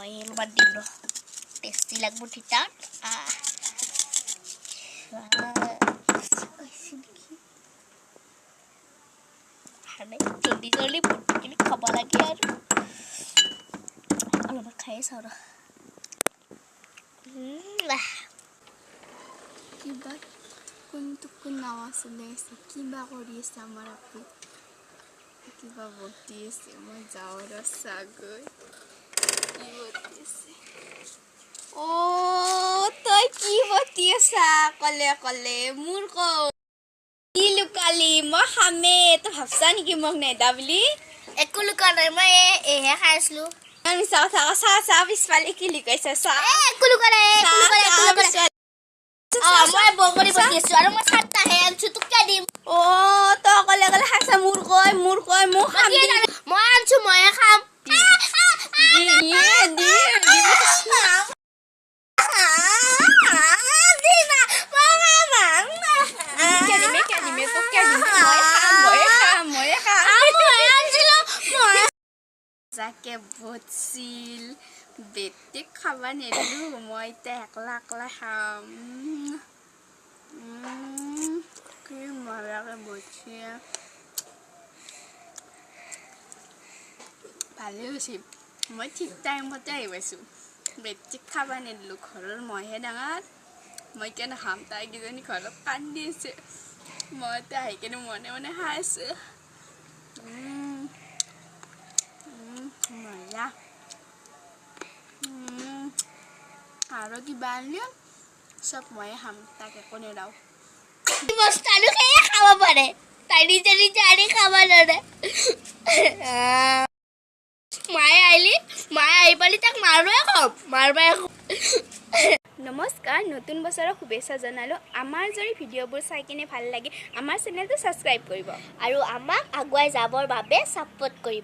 মই অলপমান দিম ৰ টেষ্টি লাগব তিতা জলদি জলদি বুটখিনি খাব লাগে আৰু অলপমান খাই চাওঁ ৰ কিবা কোনটো কোন আৱাজ ওলাই আছে কিবা কৰি আছে আমাৰ আপু কিবা বটি আছে মই যাওঁ ৰ চাগৈ কি বটি আছে তই কি বটি আছা কলে কলে মোৰ ক কি লুকালি মই খামে তই ভাবছা নেকি মোক নেদা বুলি একো লুকা নাই মই এহে খাই আছিলো আমি চাওঁ থাকা চাহ পিছফালে কি লুকাইছা চাহ একো লুকা নাই মই বগৰী বটি আছো আৰু মই চাৰটাহে আনছো তোক কিয় দিম তই অকলে অকলে খাইছা মোৰ কয় মোক খাম মই আনছো মইহে খাম যাকে বটছিল বেটিক খাবা নেদিলো মই এতিয়া একলা একলা খাম কি মজাকে বটছি ভালেই হৈছে মই ঠিক টাইমতে আহি পাইছোঁ বেটিক খাবা নেদিলো ঘৰৰ মইহে ডাঙৰ মই কিয় নাখাম তাইকেইজনী ঘৰত কান্দি আছে মই এতিয়া আহি কিনে মনে মনে খাই আছোঁ মজা আৰু কিবা আনিলে চব ময়ে খাম তাক একো নেদাওঁ বস্তানো খেয়ে খাব পাৰে তাই নিজে নিজে আনি খাব নোৱাৰে মায়ে আহি পালি তাক মাৰোৱে খাম মাৰবাই নমস্কাৰ নতুন বছৰৰ শুভেচ্ছা জনালোঁ আমাৰ যদি ভিডিঅ'বোৰ চাই কিনে ভাল লাগে আমাৰ চেনেলটো ছাবস্ক্ৰাইব কৰিব আৰু আমাক আগুৱাই যাবৰ বাবে ছাপোৰ্ট কৰিব